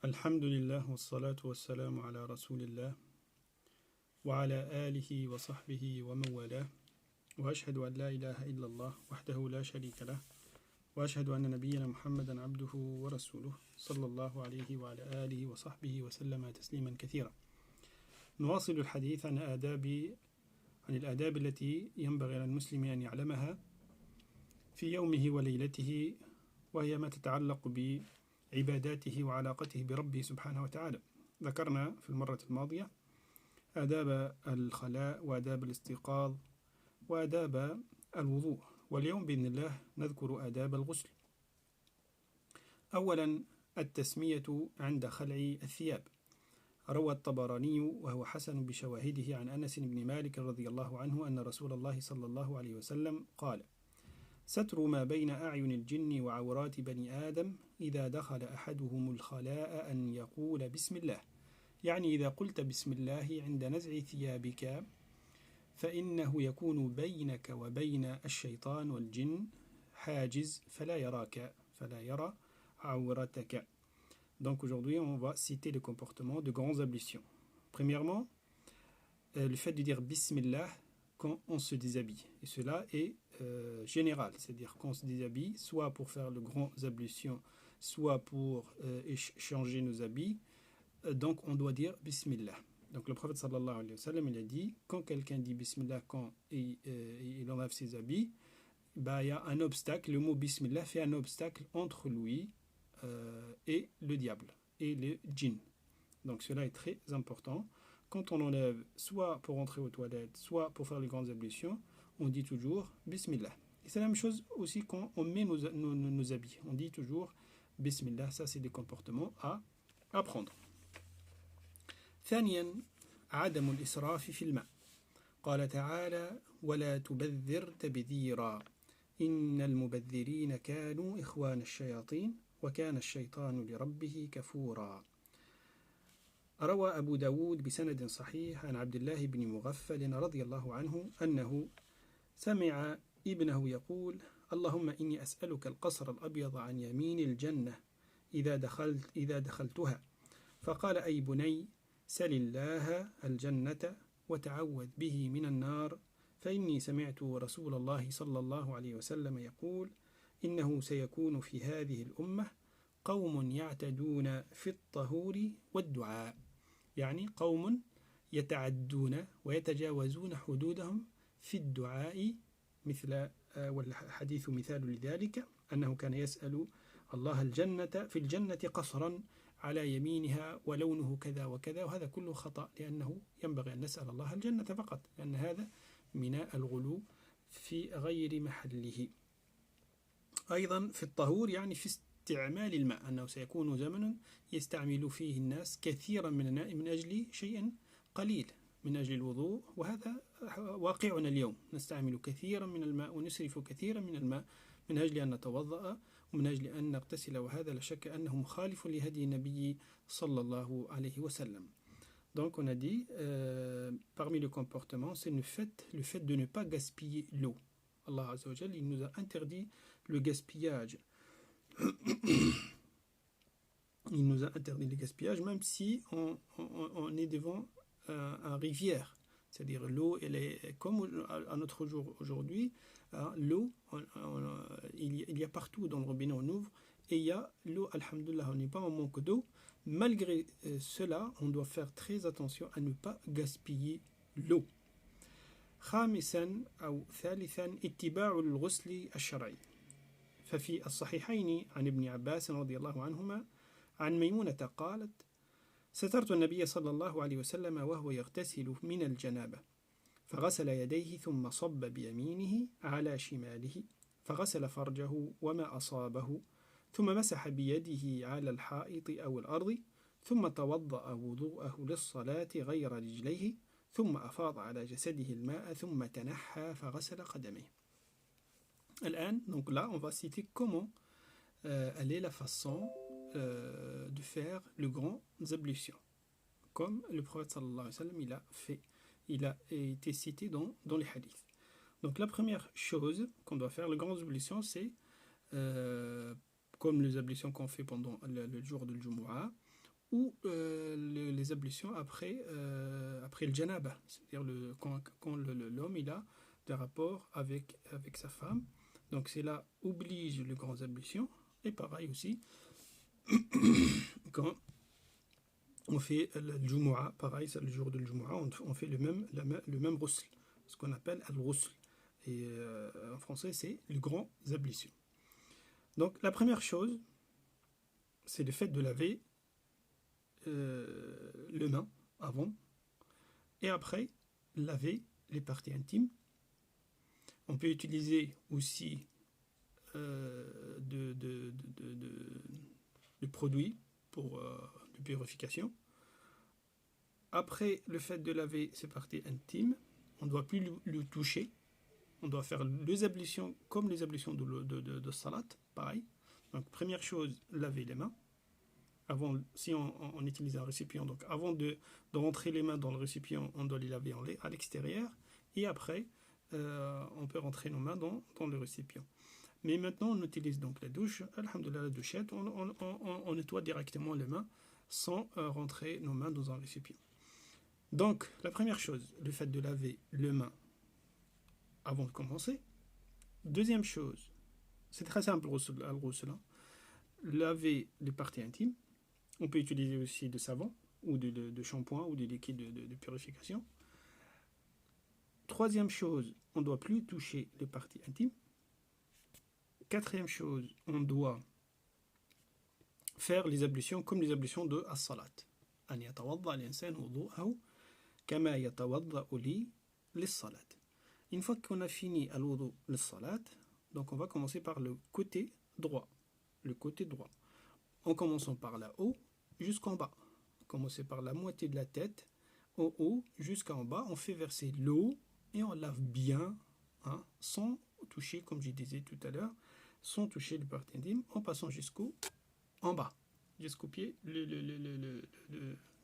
الحمد لله والصلاة والسلام على رسول الله وعلى آله وصحبه ومن والاه وأشهد أن لا إله إلا الله وحده لا شريك له وأشهد أن نبينا محمدا عبده ورسوله صلى الله عليه وعلى آله وصحبه وسلم تسليما كثيرا. نواصل الحديث عن الآداب التي ينبغي على المسلم أن يعلمها في يومه وليلته، وهي ما تتعلق بعباداته وعلاقته بربه سبحانه وتعالى. ذكرنا في المرة الماضية آداب الخلاء وآداب الاستيقاظ وآداب الوضوء، واليوم بإذن الله نذكر آداب الغسل. أولا التسمية عند خلع الثياب. روى الطبراني وهو حسن بشواهده عن أنس بن مالك رضي الله عنه أن رسول الله صلى الله عليه وسلم قال: ستر ما بين أعين الجن وعورات بني آدم إذا دخل أحدهم الخلاء أن يقول بسم الله، يعني إذا قلت بسم الله عند نزع ثيابك فإنه يكون بينك وبين الشيطان والجن حاجز فلا يرى عورتك. Donc aujourd'hui on va citer les comportements de grandes ablutions. Premièrement, le fait de dire Bismillah quand on se déshabille. Et cela est général, c'est-à-dire qu'on se déshabille soit pour faire de grandes ablutions, soit pour changer nos habits. Donc on doit dire Bismillah. Donc le prophète sallallahu alayhi wa sallam, il a dit, quand quelqu'un dit Bismillah quand il enlève ses habits, bah, il y a un obstacle, le mot Bismillah fait un obstacle entre lui et le diable, et le djinn. Donc cela est très important. Quand on enlève, soit pour entrer aux toilettes, soit pour faire les grandes ablutions, on dit toujours Bismillah. Et c'est la même chose aussi quand on met nos habits. On dit toujours Bismillah. Ça, c'est des comportements à apprendre. ثانيا عدم الإسراف في الماء. قال تعالى: ولا تبذر تبذيرا إن المبذرين كانوا إخوان الشياطين وكان الشيطان لربه كفورا. روى أبو داود بسند صحيح عن عبد الله بن مغفل رضي الله عنه أنه سمع ابنه يقول: اللهم إني أسألك القصر الأبيض عن يمين الجنة إذا دخلتها. فقال: أي بني، سل الله الجنة وتعوذ به من النار، فإني سمعت رسول الله صلى الله عليه وسلم يقول: إنه سيكون في هذه الأمة قوم يعتدون في الطهور والدعاء، يعني قوم يتعدون ويتجاوزون حدودهم في الدعاء، مثل والحديث مثال لذلك أنه كان يسأل الله الجنة، في الجنة قصرا على يمينها ولونه كذا وكذا، وهذا كله خطأ، لأنه ينبغي أن نسأل الله الجنة فقط، لأن هذا من الغلو في غير محله. أيضا في الطهور يعني في استعمال الماء، أنه سيكون زمن يستعمل فيه الناس كثيرا من الماء من أجل شيء قليل، من أجل الوضوء، وهذا واقعنا اليوم، نستعمل كثيرا من الماء ونسرف كثيرا من الماء من أجل أن نتوضأ ومن أجل أن نغتسل، وهذا لا شك أنه مخالف لهدي النبي صلى الله عليه وسلم. Donc on a dit, parmi les comportements, c'est le fait de ne pas gaspiller l'eau. Allah Azza wa Jalla, il nous a interdit le gaspillage. Il nous a interdit le gaspillage, même si on est devant une rivière. C'est-à-dire l'eau, elle est comme à notre jour aujourd'hui, hein, l'eau, il y a partout dans le robinet, on ouvre, et il y a l'eau, alhamdoulilah, on n'est pas en manque d'eau. Malgré cela, on doit faire très attention à ne pas gaspiller l'eau. خامسا أو ثالثا اتباع الغسل الشرعي. ففي الصحيحين عن ابن عباس رضي الله عنهما عن ميمونة قالت: سترت النبي صلى الله عليه وسلم وهو يغتسل من الجنابة، فغسل يديه ثم صب بيمينه على شماله، فغسل فرجه وما أصابه، ثم مسح بيده على الحائط أو الأرض، ثم توضأ وضوءه للصلاة غير رجليه، ثم أفاض على جسده الماء، ثم تنحى فغسل قدميه. الآن, donc là, on va citer comment elle est la façon de faire le grand ablutions, comme le prophète sallallahu alayhi wa sallam il a été cité dans les hadiths. Donc la première chose qu'on doit faire, le grand ablutions, c'est comme les ablutions qu'on fait pendant le jour de Jumu'ah, ou les ablutions après le janaba, c'est-à-dire quand l'homme il a des rapports avec sa femme. Donc cela oblige les grandes ablutions. Et pareil aussi, quand on fait le Jumu'ah, pareil, c'est le jour de Jumu'ah, on fait le même ghusl, ce qu'on appelle al-ghusl. Et en français, c'est les grandes ablutions. Donc la première chose, c'est le fait de laver le main avant et après laver les parties intimes. On peut utiliser aussi de produits pour de purification. Après le fait de laver ces parties intimes, on ne doit plus le toucher. On doit faire les ablutions comme les ablutions de salat, pareil. Donc première chose, laver les mains. Avant, si on utilise un récipient, donc avant de rentrer les mains dans le récipient, on doit les laver à l'extérieur. Et après, on peut rentrer nos mains dans le récipient. Mais maintenant, on utilise donc la douche. Alhamdoulilah, la douchette, on nettoie directement les mains sans rentrer nos mains dans un récipient. Donc, la première chose, le fait de laver les mains avant de commencer. Deuxième chose, c'est très simple, laver les parties intimes. On peut utiliser aussi de savon ou de shampoing ou de liquide de purification. Troisième chose, on ne doit plus toucher les parties intimes. Quatrième chose, on doit faire les ablutions comme les ablutions de as-salat. An yatawadda al-insan wudu'ahu kama yatawadda'u lis-salat. Une fois qu'on a fini al-wudu' lis-salat, donc on va commencer par le côté droit. Le côté droit. En commençant par là-haut jusqu'en bas. Commencer par la moitié de la tête, au haut jusqu'en bas. On fait verser l'eau et on lave bien, sans toucher, comme je disais tout à l'heure, sans toucher le partie intime, en passant en bas, jusqu'au pied, le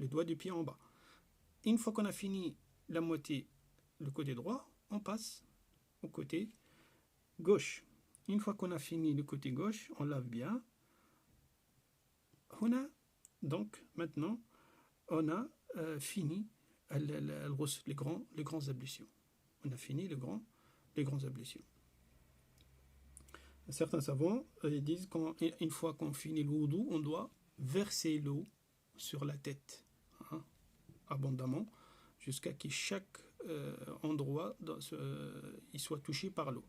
doigt du pied en bas. Une fois qu'on a fini la moitié, le côté droit, on passe au côté gauche. Une fois qu'on a fini le côté gauche, on lave bien. Donc maintenant, on a fini les grands ablutions. On a fini les grands ablutions. Certains savants disent qu'une fois qu'on finit le wudu, on doit verser l'eau sur la tête, abondamment, jusqu'à ce que chaque endroit il soit touché par l'eau.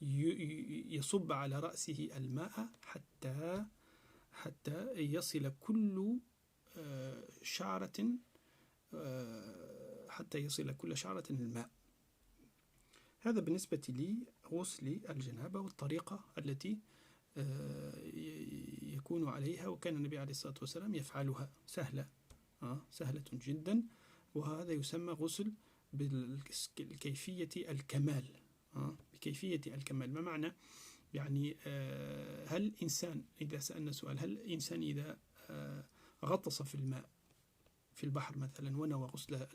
يصب على رأسه الماء حتى يصل كل شعرة الماء. هذا بالنسبة لغسل الجنابة والطريقة التي يكون عليها، وكان النبي عليه الصلاة والسلام يفعلها سهلة جدا، وهذا يسمى غسل بكيفية الكمال. بكيفية الكمال ما معنى؟ يعني هل الإنسان، إذا سألنا سؤال، هل الإنسان إذا غطس في الماء في البحر مثلا ونوى غسل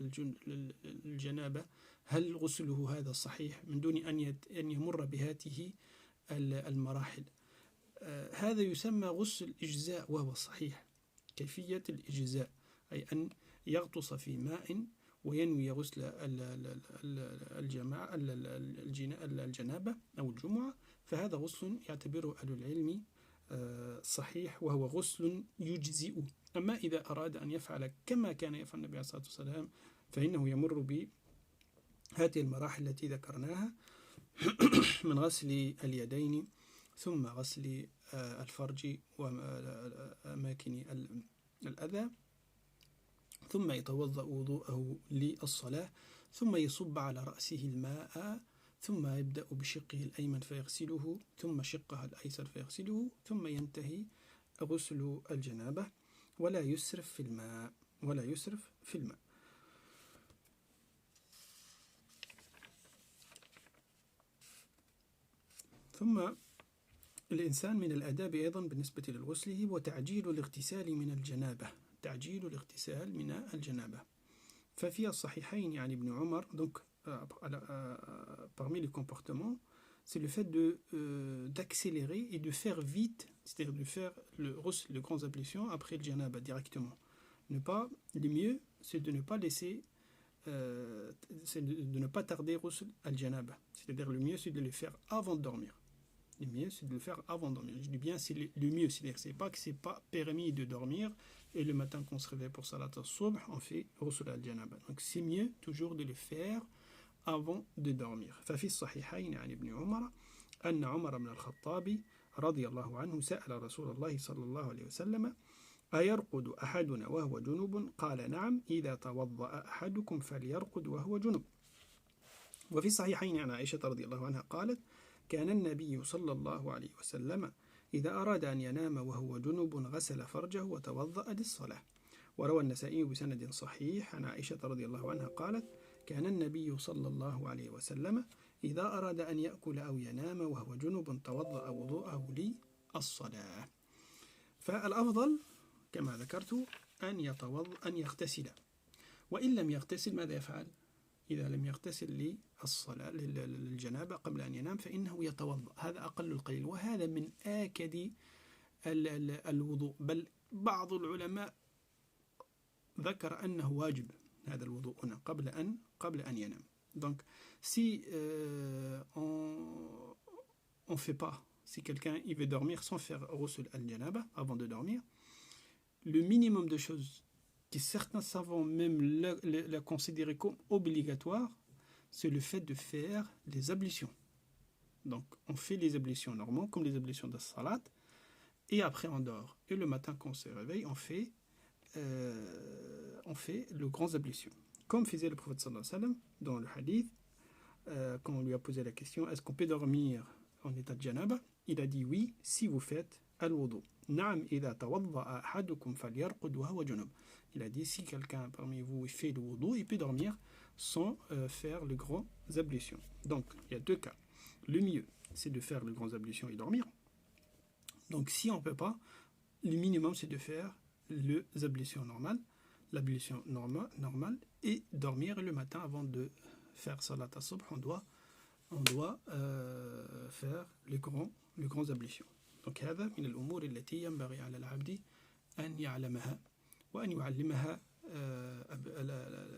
الجنابة، هل غسله هذا صحيح من دون أن يمر بهذه المراحل؟ هذا يسمى غسل إجزاء، وهو صحيح. كيفية الإجزاء أي أن يغطس في ماء وينوي غسل الجنابة أو الجمعة، فهذا غسل يعتبره أهل العلم صحيح، وهو غسل يجزئ. أما إذا أراد أن يفعل كما كان يفعل النبي عليه الصلاة والسلام، فإنه يمر بهذه المراحل التي ذكرناها من غسل اليدين، ثم غسل الفرج وأماكن الأذى، ثم يتوضأ وضوءه للصلاة، ثم يصب على رأسه الماء، ثم يبدأ بشقه الأيمن فيغسله، ثم شقه الأيسر فيغسله، ثم ينتهي غسل الجنابة، ولا يسرف في الماء. ثم الإنسان من الآداب أيضا بالنسبة للغسل هو تعجيل الاغتسال من الجنابة. ففي الصحيحين يعني ابن عمر، donc parmi les comportements, c'est le fait d'accélérer et de faire vite, c'est-à-dire de faire le grand ablution après le janaba directement. Le mieux, c'est de ne pas laisser, c'est de ne pas tarder ghusl al-janaba. C'est-à-dire le mieux, c'est de le faire avant de dormir. Le mieux, c'est de le faire avant de dormir. Je dis bien, c'est le mieux. C'est-à-dire c'est pas que c'est pas permis de dormir et le matin qu'on se réveille pour salat al-subh, on fait ghusl al-janaba. Donc c'est mieux toujours de le faire avant de dormir. ففي الصحيحين عن ابن عمر أن عمر بن الخطاب رضي الله عنه سأل رسول الله صلى الله عليه وسلم أيرقد أحدنا وهو جنوب قال نعم إذا توضأ أحدكم فليرقد وهو جنوب. وفي الصحيحين عن عائشة رضي الله عنها قالت كان النبي صلى الله عليه وسلم إذا أراد أن ينام وهو جنوب غسل فرجه وتوضأ للصلاة. وروى النسائي بسند صحيح عن عائشة رضي الله عنها قالت كان النبي صلى الله عليه وسلم إذا أراد أن يأكل أو ينام وهو جنوب توضأ وضوءه للصلاة. فالأفضل كما ذكرت أن يغتسل. وإن لم يغتسل ماذا يفعل؟ إذا لم يغتسل للصلاة للجنابة قبل أن ينام فإنه يتوضأ. هذا أقل القليل، وهذا من آكد الوضوء، بل بعض العلماء ذكر أنه واجب هذا الوضوء هنا قبل أن ينام. Donc si on fait pas, si quelqu'un il veut dormir sans faire ghusl al-janaba avant de dormir, le minimum de choses que certains savants même la considéraient comme obligatoire, c'est le fait de faire les ablutions. Donc on fait les ablutions normaux comme les ablutions de salat et après on dort. Et le matin quand on se réveille, on fait le grand ablution. Comme faisait le prophète sallallahu alayhi wa sallam dans le hadith, quand on lui a posé la question, est-ce qu'on peut dormir en état de janaba? Il a dit oui, si vous faites al-wudu. Na'am idha tawadda'a ahadukum falyarqud wa huwa junub. Il a dit si quelqu'un parmi vous fait le wudu, il peut dormir sans faire le grand ablution. Donc il y a deux cas. Le mieux, c'est de faire le grand ablution et dormir. Donc si on ne peut pas, le minimum c'est de faire les ablutions normales, l'ablution normale et dormir le matin avant de faire salat al-subh, on doit faire les grands ablutions. Donc هذا من الأمور التي ينبغي على العبد أن يعلمها وأن يعلمها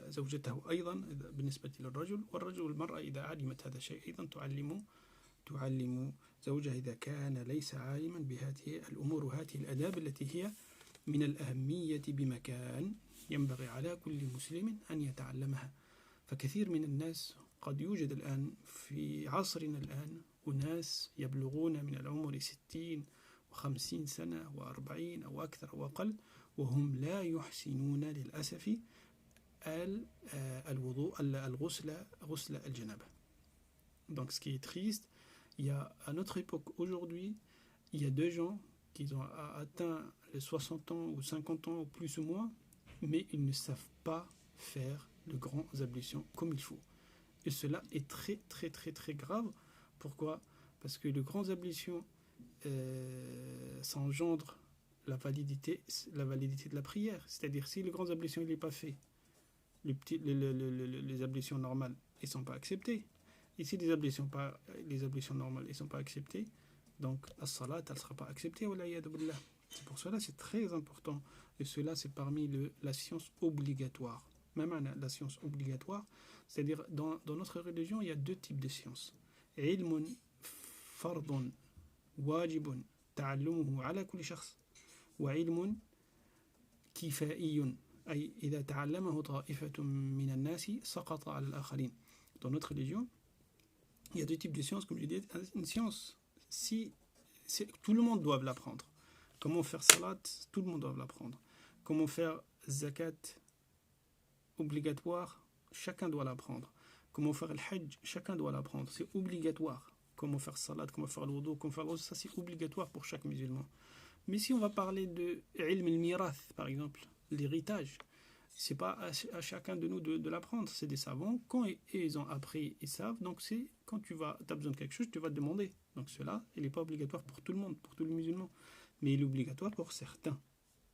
زوجته أيضا بالنسبة للرجل، والرجل والمرأة إذا علمت هذا الشيء أيضا تعلم زوجها إذا كان ليس عالما بهذه الأمور وهذه الآداب التي هي من الأهمية بمكان ينبغي على كل مسلم أن يتعلمها. فكثير من الناس قد يوجد الآن في عصرنا الآن أناس يبلغون من العمر 60 و50 سنة و40 أو أكثر أو أقل وهم لا يحسنون للأسف الوضوء غسل الجنابة. Donc ce qui est triste, il y a à notre époque aujourd'hui, il y a deux gens qui ont atteint les 60 ans ou 50 ans ou plus ou moins, mais ils ne savent pas faire le grand ablution comme il faut. Et cela est très très très très grave. Pourquoi? Parce que le grand ablution ça engendre la validité de la prière. C'est-à-dire si le grand ablution n'est pas fait, les ablutions normales ne sont pas acceptées. Et si les ablutions normales ne sont pas acceptées, donc la salat elle ne sera pas acceptée. C'est pour cela c'est très important. Et cela c'est parmi la science obligatoire. Même la science obligatoire, c'est-à-dire dans notre religion il y a deux types de sciences. علم فرض واجب تعلمه على كل شخص وعلم كفائي أي إذا تعلمه طائفة من الناس سقط على الآخرين. Dans notre religion, il y a deux types de sciences, comme je dis, une science, tout le monde doit l'apprendre. Comment faire salat, tout le monde doit l'apprendre. Comment faire zakat obligatoire, chacun doit l'apprendre. Comment faire le hajj, chacun doit l'apprendre, c'est obligatoire. Comment faire salat, comment faire le wudu, comment faire le ça c'est obligatoire pour chaque musulman. Mais si on va parler de ilm al-mirath, par exemple, l'héritage, c'est pas à chacun de nous de l'apprendre, c'est des savants, quand ils ont appris, ils savent, donc c'est quand tu as besoin de quelque chose, tu vas te demander. Donc cela, il n'est pas obligatoire pour tout le monde, pour tous les musulmans, mais il est obligatoire pour certains,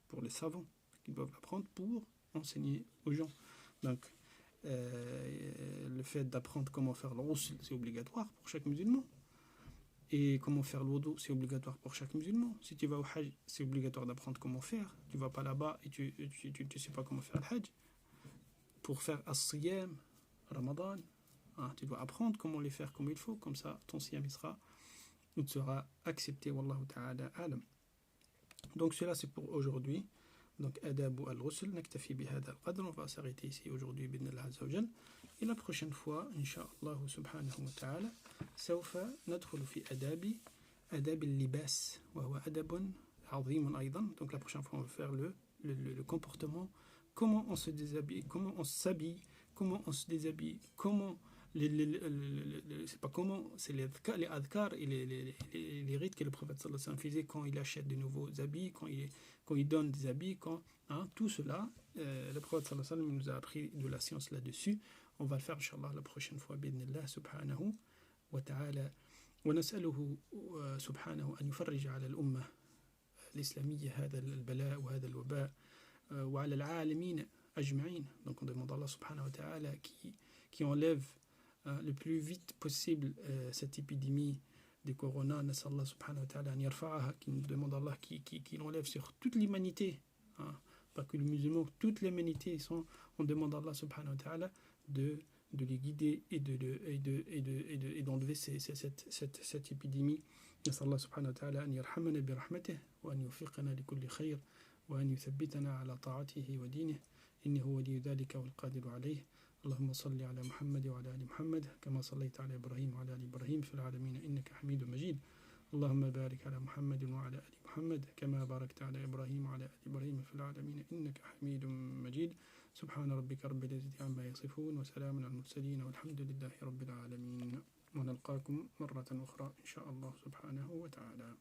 pour les savants, qui doivent l'apprendre pour enseigner aux gens. Donc le fait d'apprendre comment faire le ghusl, c'est obligatoire pour chaque musulman. Et comment faire le wudu, c'est obligatoire pour chaque musulman. Si tu vas au Hajj, c'est obligatoire d'apprendre comment faire. Tu vas pas là-bas et tu sais pas comment faire le Hajj. Pour faire as-siyam, Ramadan, hein, tu dois apprendre comment les faire comme il faut. Comme ça, ton siyam il sera accepté. Wallahu ta'ala alam. Donc cela c'est pour aujourd'hui. Donc Adabu al-Ghusl, naktafi bihada al-qadr. On va s'arrêter ici aujourd'hui, bidnillah azza wa jal. Et la prochaine fois, Inch'Allah subhanahu wa ta'ala, سوف ندخل في آداب اللباس وهو أدب عظيم أيضا. Donc la prochaine fois on va faire le comportement, comment on se déshabille, comment on s'habille, comment on se déshabille, comment c'est pas comment, c'est les adhkar et les rites que le prophète sallallahu alayhi wa sallam faisait quand il achète de nouveaux habits, quand il donne des habits, tout cela, le prophète sallallahu alayhi wa sallam nous a appris de la science là-dessus. On va le faire, Inch'Allah, la prochaine fois, bidnillah, subhanahu wa ta'ala. ونسأله سبحانه أن يفرج على الأمة الإسلامية هذا البلاء وهذا الوباء وعلى العالمين أجمعين. Donc on demande à Allah subhanahu wa ta'ala qui enlève le plus vite possible cette épidémie de corona. نسأل الله سبحانه وتعالى أن يرفعها, qui nous demande à Allah qui l'enlève sur toute l'humanité, pas que les musulmans, toute l'humanité. On demande à Allah subhanahu wa ta'ala de les guider et d'enlever cette épidémie. نسأل الله سبحانه وتعالى أن يرحمنا برحمته وأن يوفقنا لكل خير وأن يثبتنا على طاعته ودينه إنه ولي ذلك والقادر عليه. اللهم صل على محمد وعلى آل محمد كما صليت على إبراهيم وعلى آل إبراهيم في العالمين إنك حميد مجيد. اللهم بارك على محمد وعلى آل محمد كما باركت على إبراهيم وعلى آل إبراهيم في العالمين إنك حميد مجيد. سبحان ربك رب العزة عما يصفون وسلام على المرسلين والحمد لله رب العالمين. ونلقاكم مرة أخرى إن شاء الله سبحانه وتعالى.